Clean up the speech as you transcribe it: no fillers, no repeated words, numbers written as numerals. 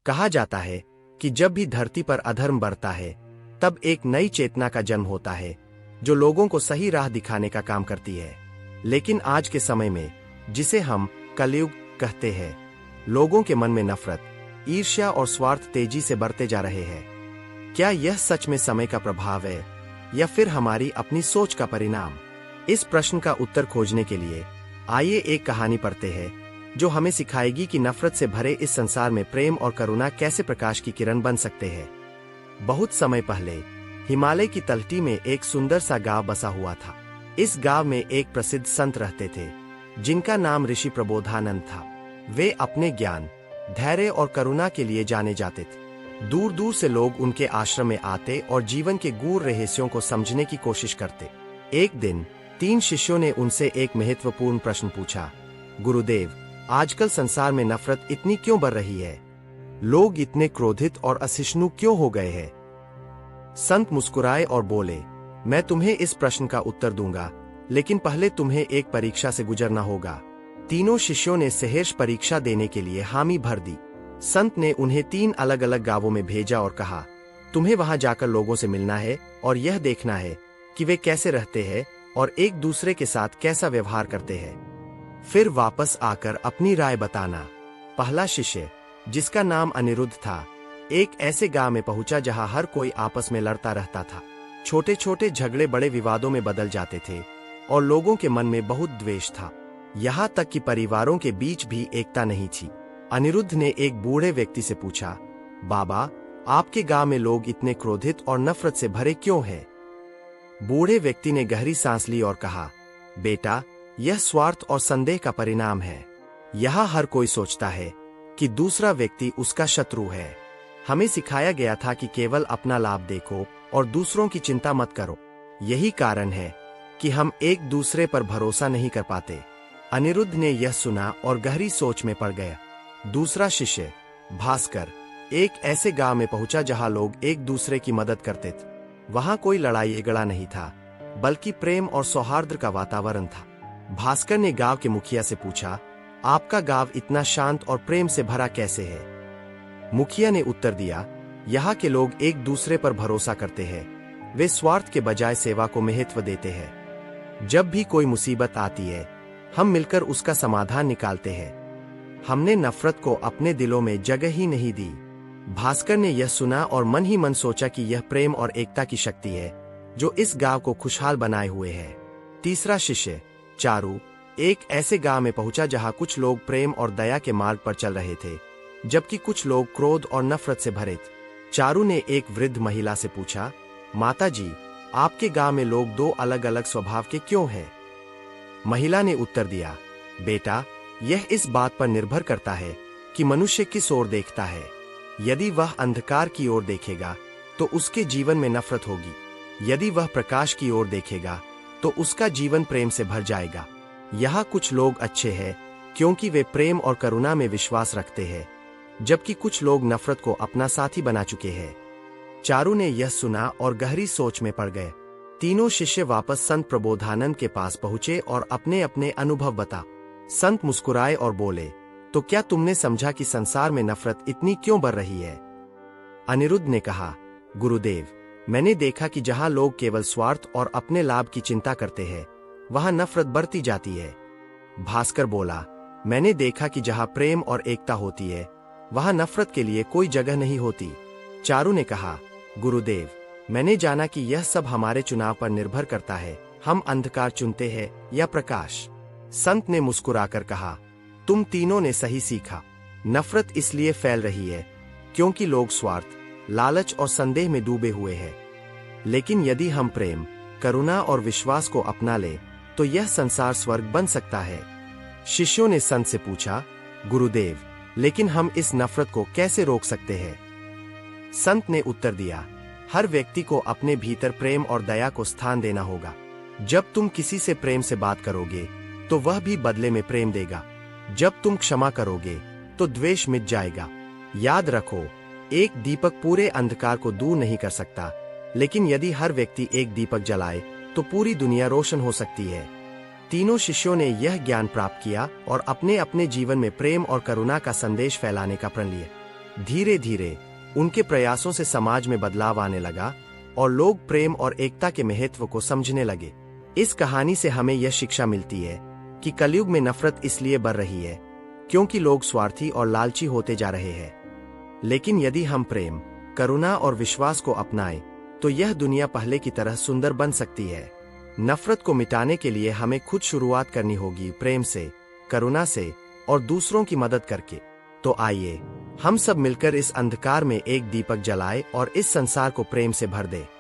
कहा जाता है कि जब भी धरती पर अधर्म बढ़ता है तब एक नई चेतना का जन्म होता है जो लोगों को सही राह दिखाने का काम करती है। लेकिन आज के समय में, जिसे हम कलयुग कहते हैं, लोगों के मन में नफरत, ईर्ष्या और स्वार्थ तेजी से बढ़ते जा रहे हैं। क्या यह सच में समय का प्रभाव है या फिर हमारी अपनी सोच का परिणाम? इस प्रश्न का उत्तर खोजने के लिए आइए एक कहानी पढ़ते हैं जो हमें सिखाएगी कि नफरत से भरे इस संसार में प्रेम और करुणा कैसे प्रकाश की किरण बन सकते हैं। बहुत समय पहले हिमालय की तलहटी में एक सुंदर सा गांव बसा हुआ था। इस गांव में एक प्रसिद्ध संत रहते थे जिनका नाम ऋषि प्रबोधानंद था। वे अपने ज्ञान, धैर्य और करुणा के लिए जाने जाते थे। दूर दूर से लोग उनके आश्रम में आते और जीवन के गूढ़ रहस्यों को समझने की कोशिश करते। एक दिन 3 शिष्यों ने उनसे एक महत्वपूर्ण प्रश्न पूछा। गुरुदेव, आजकल संसार में नफरत इतनी क्यों बढ़ रही है? लोग इतने क्रोधित और असहिष्णु क्यों हो गए हैं? संत मुस्कुराए और बोले, मैं तुम्हें इस प्रश्न का उत्तर दूंगा, लेकिन पहले तुम्हें एक परीक्षा से गुजरना होगा। तीनों शिष्यों ने सहर्ष परीक्षा देने के लिए हामी भर दी। संत ने उन्हें 3 अलग अलग गांवों में भेजा और कहा, तुम्हें वहां जाकर लोगों से मिलना है और यह देखना है कि वे कैसे रहते हैं और एक दूसरे के साथ कैसा व्यवहार करते हैं। फिर वापस आकर अपनी राय बताना। पहला शिष्य, जिसका नाम अनिरुद्ध था, एक ऐसे गांव में पहुंचा जहां हर कोई आपस में लड़ता रहता था। छोटे छोटे झगड़े बड़े विवादों में बदल जाते थे और लोगों के मन में बहुत द्वेष था। यहाँ तक कि परिवारों के बीच भी एकता नहीं थी। अनिरुद्ध ने एक बूढ़े व्यक्ति से पूछा, बाबा, आपके गांव में लोग इतने क्रोधित और नफरत से भरे क्यों हैं? बूढ़े व्यक्ति ने गहरी सांस ली और कहा, बेटा, यह स्वार्थ और संदेह का परिणाम है। यहाँ हर कोई सोचता है कि दूसरा व्यक्ति उसका शत्रु है। हमें सिखाया गया था कि केवल अपना लाभ देखो और दूसरों की चिंता मत करो। यही कारण है कि हम एक दूसरे पर भरोसा नहीं कर पाते। अनिरुद्ध ने यह सुना और गहरी सोच में पड़ गया। दूसरा शिष्य, भास्कर, एक ऐसे गांव में पहुंचा जहां लोग एक दूसरे की मदद करते थे। वहां कोई लड़ाई झगड़ा नहीं था, बल्कि प्रेम और सौहार्द का वातावरण था। भास्कर ने गांव के मुखिया से पूछा, आपका गांव इतना शांत और प्रेम से भरा कैसे है? मुखिया ने उत्तर दिया, यहाँ के लोग एक दूसरे पर भरोसा करते हैं। वे स्वार्थ के बजाय सेवा को महत्व देते हैं। जब भी कोई मुसीबत आती है, हम मिलकर उसका समाधान निकालते हैं। हमने नफरत को अपने दिलों में जगह ही नहीं दी। भास्कर ने यह सुना और मन ही मन सोचा कि यह प्रेम और एकता की शक्ति है जो इस गांव को खुशहाल बनाए हुए है। तीसरा शिष्य, चारू, एक ऐसे गांव में पहुंचा जहां कुछ लोग प्रेम और दया के मार्ग पर चल रहे थे, जबकि कुछ लोग क्रोध और नफरत से भरे थे। चारू ने एक वृद्ध महिला से पूछा, माता जी, आपके गांव में लोग 2 अलग अलग स्वभाव के क्यों हैं? महिला ने उत्तर दिया, बेटा, यह इस बात पर निर्भर करता है कि मनुष्य किस ओर देखता है। यदि वह अंधकार की ओर देखेगा तो उसके जीवन में नफरत होगी। यदि वह प्रकाश की ओर देखेगा तो उसका जीवन प्रेम से भर जाएगा। यहाँ कुछ लोग अच्छे हैं क्योंकि वे प्रेम और करुणा में विश्वास रखते हैं, जबकि कुछ लोग नफरत को अपना साथी बना चुके हैं। चारू ने यह सुना और गहरी सोच में पड़ गए। तीनों शिष्य वापस संत प्रबोधानंद के पास पहुंचे और अपने अपने अनुभव बता। संत मुस्कुराए और बोले, तो क्या तुमने समझा कि संसार में नफरत इतनी क्यों बढ़ रही है? अनिरुद्ध ने कहा, गुरुदेव, मैंने देखा कि जहां लोग केवल स्वार्थ और अपने लाभ की चिंता करते हैं, वहां नफरत बढ़ती जाती है। भास्कर बोला, मैंने देखा कि जहां प्रेम और एकता होती है, वहां नफरत के लिए कोई जगह नहीं होती। चारू ने कहा, गुरुदेव, मैंने जाना कि यह सब हमारे चुनाव पर निर्भर करता है। हम अंधकार चुनते हैं या प्रकाश। संत ने मुस्कुराकर कहा, तुम तीनों ने सही सीखा। नफरत इसलिए फैल रही है क्योंकि लोग स्वार्थ, लालच और संदेह में डूबे हुए हैं। लेकिन यदि हम प्रेम, करुणा और विश्वास को अपना ले तो यह संसार स्वर्ग बन सकता है। शिष्यों ने संत से पूछा, गुरुदेव, लेकिन हम इस नफरत को कैसे रोक सकते हैं? संत ने उत्तर दिया, हर व्यक्ति को अपने भीतर प्रेम और दया को स्थान देना होगा। जब तुम किसी से प्रेम से बात करोगे तो वह भी बदले में प्रेम देगा। जब तुम क्षमा करोगे तो द्वेष मिट जाएगा। याद रखो, एक दीपक पूरे अंधकार को दूर नहीं कर सकता, लेकिन यदि हर व्यक्ति एक दीपक जलाए तो पूरी दुनिया रोशन हो सकती है। तीनों शिष्यों ने यह ज्ञान प्राप्त किया और अपने अपने जीवन में प्रेम और करुणा का संदेश फैलाने का प्रण लिया। धीरे धीरे उनके प्रयासों से समाज में बदलाव आने लगा और लोग प्रेम और एकता के महत्व को समझने लगे। इस कहानी से हमें यह शिक्षा मिलती है कि कलयुग में नफरत इसलिए बढ़ रही है क्योंकि लोग स्वार्थी और लालची होते जा रहे हैं। लेकिन यदि हम प्रेम, करुणा और विश्वास को अपनाएं, तो यह दुनिया पहले की तरह सुंदर बन सकती है। नफरत को मिटाने के लिए हमें खुद शुरुआत करनी होगी, प्रेम से, करुणा से और दूसरों की मदद करके। तो आइए हम सब मिलकर इस अंधकार में एक दीपक जलाएं और इस संसार को प्रेम से भर दें।